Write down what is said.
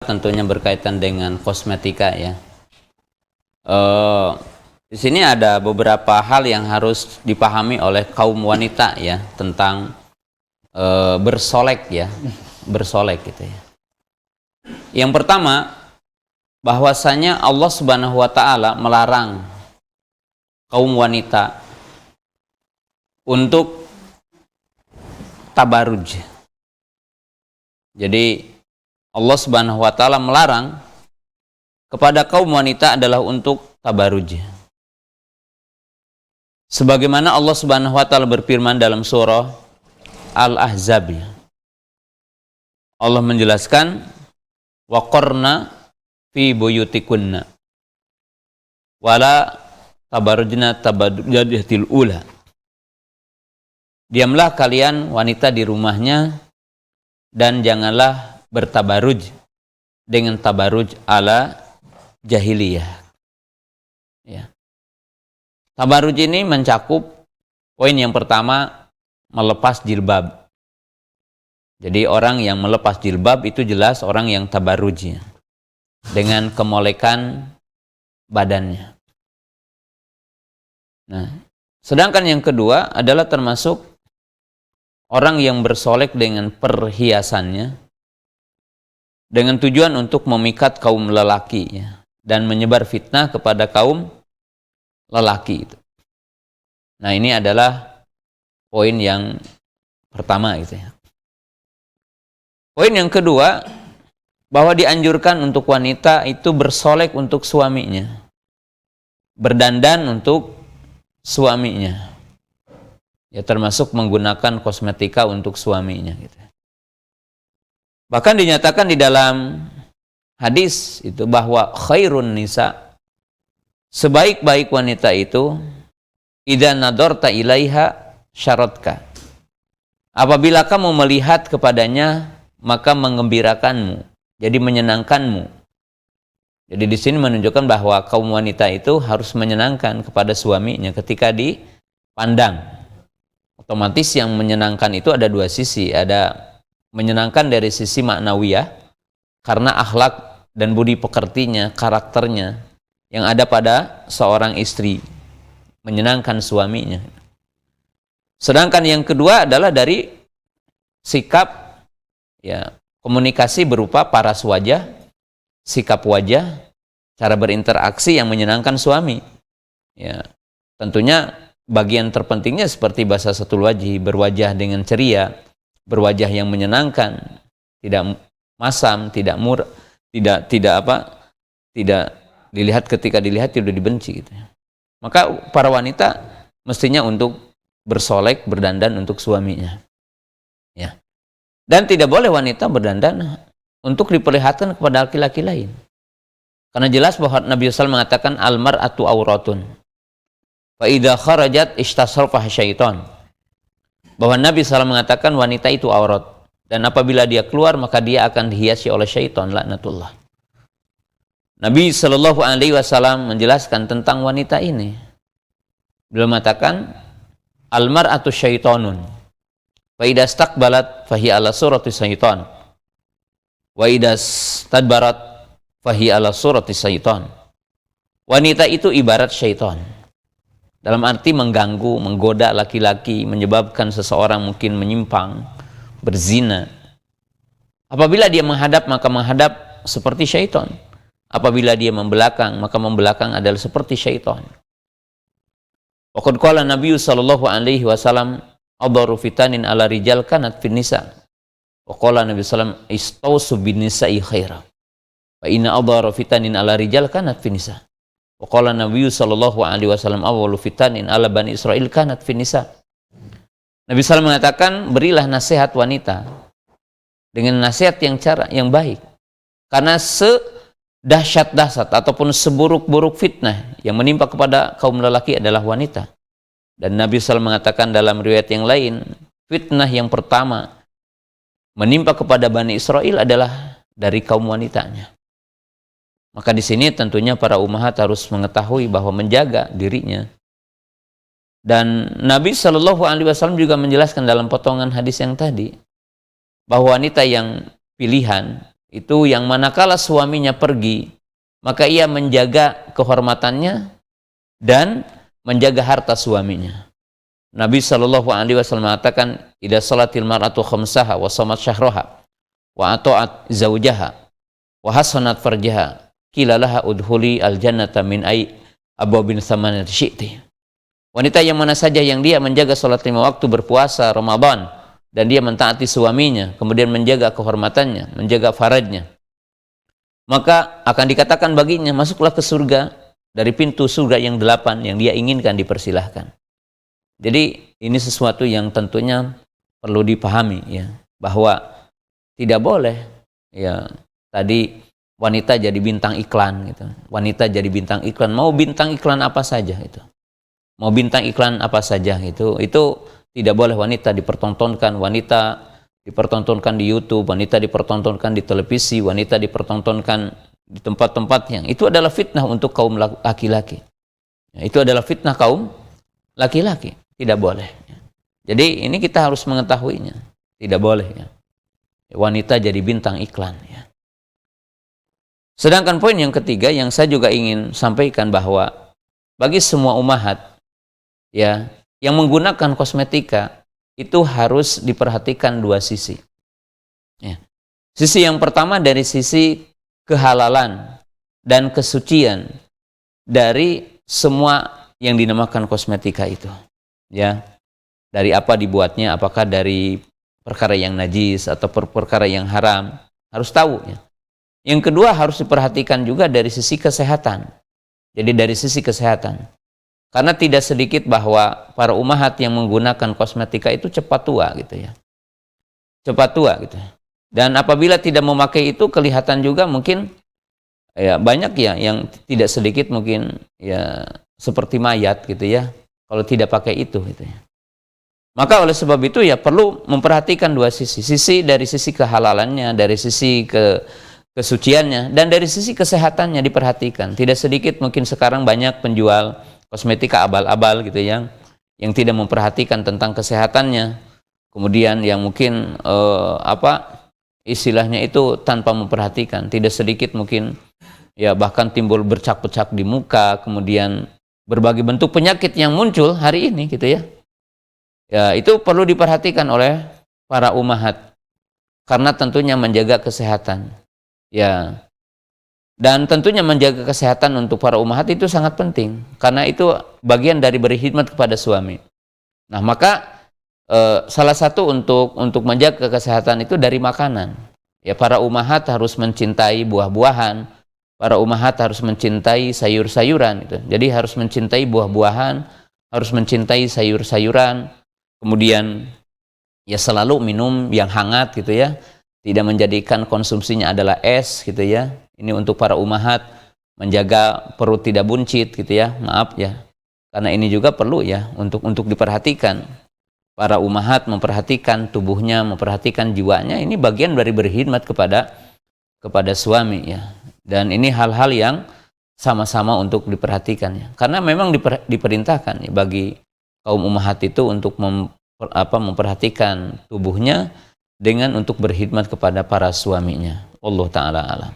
Tentunya berkaitan dengan kosmetika ya. Di sini ada beberapa hal yang harus dipahami oleh kaum wanita ya tentang bersolek ya, bersolek gitu ya. Yang pertama, bahwasanya Allah Subhanahu wa taala melarang kaum wanita untuk tabaruj. Jadi Allah Subhanahu wa taala melarang kepada kaum wanita adalah untuk tabaruj. Sebagaimana Allah Subhanahu wa taala berfirman dalam surah Al-Ahzab. Allah menjelaskan wa qarna fi buyutikunna wala tabarrujna tabarrujatil ula. Diamlah kalian wanita di rumahnya dan janganlah bertabaruj dengan tabaruj ala jahiliyah. Ya. Tabaruj ini mencakup poin yang pertama, melepas jilbab. Jadi orang yang melepas jilbab itu jelas orang yang tabarruj dengan kemolekan badannya. Nah, sedangkan yang kedua adalah termasuk orang yang bersolek dengan perhiasannya dengan tujuan untuk memikat kaum lelaki ya, dan menyebar fitnah kepada kaum lelaki itu. Nah, ini adalah poin yang pertama gitu ya. Poin yang kedua, bahwa dianjurkan untuk wanita itu bersolek untuk suaminya, berdandan untuk suaminya ya, termasuk menggunakan kosmetika untuk suaminya gitu. Bahkan dinyatakan di dalam hadis itu bahwa khairun nisa, sebaik-baik wanita itu, idza nadarta ilaiha syaratka, apabila kamu melihat kepadanya maka mengembirakanmu, jadi menyenangkanmu. Jadi di sini menunjukkan bahwa kaum wanita itu harus menyenangkan kepada suaminya ketika dipandang. Otomatis yang menyenangkan itu ada dua sisi, ada menyenangkan dari sisi maknawiyah karena akhlak dan budi pekertinya, karakternya yang ada pada seorang istri, menyenangkan suaminya. Sedangkan yang kedua adalah dari sikap ya, komunikasi berupa paras wajah, sikap wajah, cara berinteraksi yang menyenangkan suami. Ya, tentunya bagian terpentingnya seperti bahasa satul wajhi, berwajah dengan ceria, berwajah yang menyenangkan, tidak masam, tidak tidak dilihat ketika dilihat tidak dibenci gitu. Maka para wanita mestinya untuk bersolek, berdandan untuk suaminya. Ya. Dan tidak boleh wanita berdandan untuk diperlihatkan kepada laki-laki lain. Karena jelas bahwa Nabi SAW mengatakan al-mar'atu auratun. Fa idza kharajat istasrafaha syaitan. Bahwa Nabi SAW mengatakan wanita itu aurat, dan apabila dia keluar maka dia akan dihiasi oleh syaitan, laknatullah. Nabi SAW menjelaskan tentang wanita ini. Beliau mengatakan al-mar'atu syaitanun, wa idza istaqbalat fahiya ala surati syaitan, wa idza istadbarat fahiya ala surati syaitan. Wanita itu ibarat syaitan. Dalam arti mengganggu, menggoda laki-laki, menyebabkan seseorang mungkin menyimpang, berzina. Apabila dia menghadap, maka menghadap seperti syaitan. Apabila dia membelakang, maka membelakang adalah seperti syaitan. Waqad qala Nabi sallallahu alaihi wasallam adharu fitanin ala rijal kanat fin nisa. Wa qala Nabi sallallahu istausu bin nisa'i khaira. Fa inna adharu fitanin ala rijal kanat fin nisa. Wa qala Nabi sallallahu alaihi wasallam awwalu fitanin ala bani Israil kanat fin nisa. Nabi sallallahu mengatakan, berilah nasihat wanita dengan nasihat yang baik. Karena sedahsyat-dahsyat ataupun seburuk-buruk fitnah yang menimpa kepada kaum lelaki adalah wanita. Dan Nabi SAW mengatakan dalam riwayat yang lain, fitnah yang pertama menimpa kepada Bani Israel adalah dari kaum wanitanya. Maka di sini tentunya para ummahat harus mengetahui bahwa menjaga dirinya Dan Nabi Shallallahu Alaihi Wasallam juga menjelaskan dalam potongan hadis yang tadi bahwa wanita yang pilihan itu yang manakala suaminya pergi, maka ia menjaga kehormatannya dan menjaga harta suaminya. Nabi Shallallahu Alaihi Wasallam mengatakan, "Idza salatil mar'atu khamsaha wa shamat syahraha wa ata'at zaujaha wa hasanat farjaha, qila laha udkhuli al-jannata min abwabin thamaniyati syi'ti." Wanita yang mana saja yang dia menjaga salat 5 waktu, berpuasa Ramadan, dan dia mentaati suaminya, kemudian menjaga kehormatannya, menjaga farajnya, maka akan dikatakan baginya, masuklah ke surga dari pintu surga yang 8 yang dia inginkan, dipersilahkan. Jadi ini sesuatu yang tentunya perlu dipahami, ya, bahwa tidak boleh ya tadi wanita jadi bintang iklan gitu. Wanita jadi bintang iklan, mau bintang iklan apa saja itu. Mau bintang iklan apa saja itu tidak boleh. Wanita dipertontonkan, wanita dipertontonkan di YouTube, wanita dipertontonkan di televisi, wanita dipertontonkan di tempat-tempat yang itu adalah fitnah untuk kaum laki-laki. Ya, itu adalah fitnah kaum laki-laki, tidak boleh. Jadi ini kita harus mengetahuinya, tidak boleh ya. Wanita jadi bintang iklan ya. Sedangkan poin yang ketiga yang saya juga ingin sampaikan bahwa bagi semua ummahat ya yang menggunakan kosmetika itu harus diperhatikan dua sisi. Ya. Sisi yang pertama dari sisi kehalalan dan kesucian dari semua yang dinamakan kosmetika itu. Ya. Dari apa dibuatnya, apakah dari perkara yang najis atau perkara yang haram, harus tahu ya. Yang kedua harus diperhatikan juga dari sisi kesehatan. Jadi dari sisi kesehatan. Karena tidak sedikit bahwa para ummahat yang menggunakan kosmetika itu cepat tua gitu ya. Cepat tua gitu. Dan apabila tidak memakai itu kelihatan juga mungkin ya banyak ya yang tidak sedikit mungkin ya seperti mayat gitu ya kalau tidak pakai itu gitu ya. Maka oleh sebab itu ya perlu memperhatikan dua sisi. Sisi dari sisi kehalalannya, dari sisi kesuciannya, dan dari sisi kesehatannya diperhatikan. Tidak sedikit mungkin sekarang banyak penjual kosmetika abal-abal gitu yang tidak memperhatikan tentang kesehatannya. Kemudian yang mungkin istilahnya itu tanpa memperhatikan. Tidak sedikit mungkin ya bahkan timbul bercak-bercak di muka, kemudian berbagai bentuk penyakit yang muncul hari ini gitu ya. Ya, itu perlu diperhatikan oleh para ummahat karena tentunya menjaga kesehatan. Ya. Dan tentunya menjaga kesehatan untuk para ummahat itu sangat penting karena itu bagian dari berkhidmat kepada suami. Nah, maka salah satu untuk menjaga kesehatan itu dari makanan. Ya, para ummahat harus mencintai buah-buahan, para ummahat harus mencintai sayur-sayuran gitu. Jadi harus mencintai buah-buahan, harus mencintai sayur-sayuran. Kemudian ya selalu minum yang hangat gitu ya. Tidak menjadikan konsumsinya adalah es gitu ya. Ini untuk para ummahat menjaga perut tidak buncit gitu ya. Maaf ya. Karena ini juga perlu ya untuk diperhatikan. Para ummahat memperhatikan tubuhnya, memperhatikan jiwanya, ini bagian dari berkhidmat kepada suami ya. Dan ini hal-hal yang sama-sama untuk diperhatikan ya. Karena memang diperintahkan ya, bagi kaum ummahat itu untuk memperhatikan tubuhnya dengan untuk berkhidmat kepada para suaminya. Allah Ta'ala alam.